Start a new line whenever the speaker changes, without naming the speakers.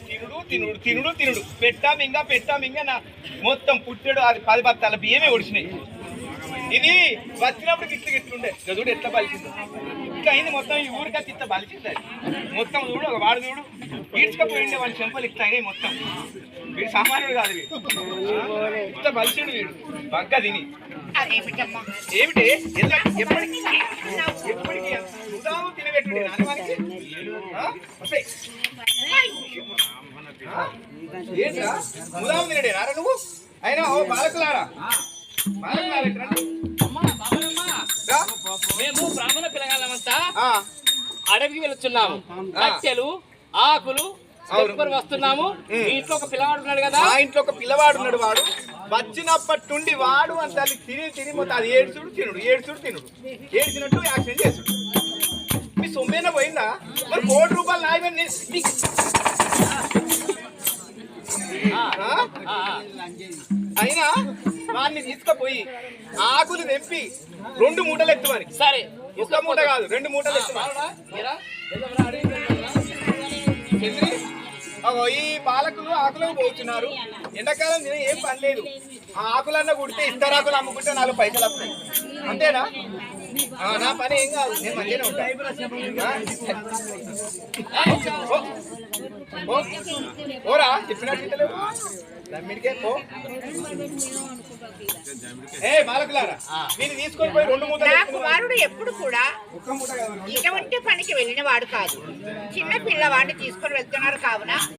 తినుడు తినుడు తినుడు తినుడు పెట్టా మింగ నా మొత్తం పుట్టాడు. అది 10 బత్తాల బియ్యమే ఒడిచినాయి. ఇది వచ్చినప్పుడు గిట్లుండే చూడు ఎట్లా బలిచింది. ఇట్లా అయింది మొత్తం. ఈ ఊరికైతే ఇట్లా బలిచింది. మొత్తం చూడు ఒక వాడు చూడు ఈడ్చుకపోయిండే వాళ్ళ చెంపలు ఇట్లా అయినాయి మొత్తం. వీడు సామాన్యుడు కాదు. వీడు ఇట్లా బలిచిండు. వీడు బగ్గా తిని ఏమిటి ఎప్పటికీ ఉదాహరణ తినబెట్టు ఏంటా ఉదాహరణ తినడే నారా నువ్వు అయినా ఓ బాలకులారా
మేము బ్రాహ్మణ పిల్లగాళ్ళమంతా అడవికి వెళ్తున్నాము. కట్టెలు ఆకులు వస్తున్నాము. ఇంట్లో ఒక పిల్లవాడు ఉన్నాడు కదా.
ఆ ఇంట్లో ఒక పిల్లవాడు ఉన్నాడు. వాడు వచ్చినప్పటి నుండి వాడు అంత తిని మొత్తం అది ఏడ్చుడు తినుడు ఏడ్చినట్టు యాక్షన్ చేసుడు. మీ సొమ్మేనా పోయిందా? మరి ₹1,00,00,000 నాయమని అయినా వాడిని తీసుకుపోయి ఆకులు తెంపి 2 మూటలు ఎత్తుమని.
సరే
ఒక మూట కాదు 2 మూటలు ఎత్తుమని. ఈ పాలకులు ఆకులకు పోతున్నారు. ఎండాకాలం తినే ఏం పని లేదు. ఆ ఆకులన్నా కుడితే ఇస్తరాకులు అమ్ముకుంటే 4 పైసలు వస్తాయి. అంతేనా? నా పని ఏం కాదు. నేను మంచిగానే ఉంటాను. ఓరా చెప్పినట్టు దమ్మిడికే పో. బాలకులారా మీరు తీసుకొని పోయి 2 మూటలు.
నా కుమారుడు ఎప్పుడు కూడా ఇటువంటి పనికి వెళ్ళిన వాడు కాదు. చిన్న పిల్లవాడిని తీసుకొని వెళ్తున్నారు కావున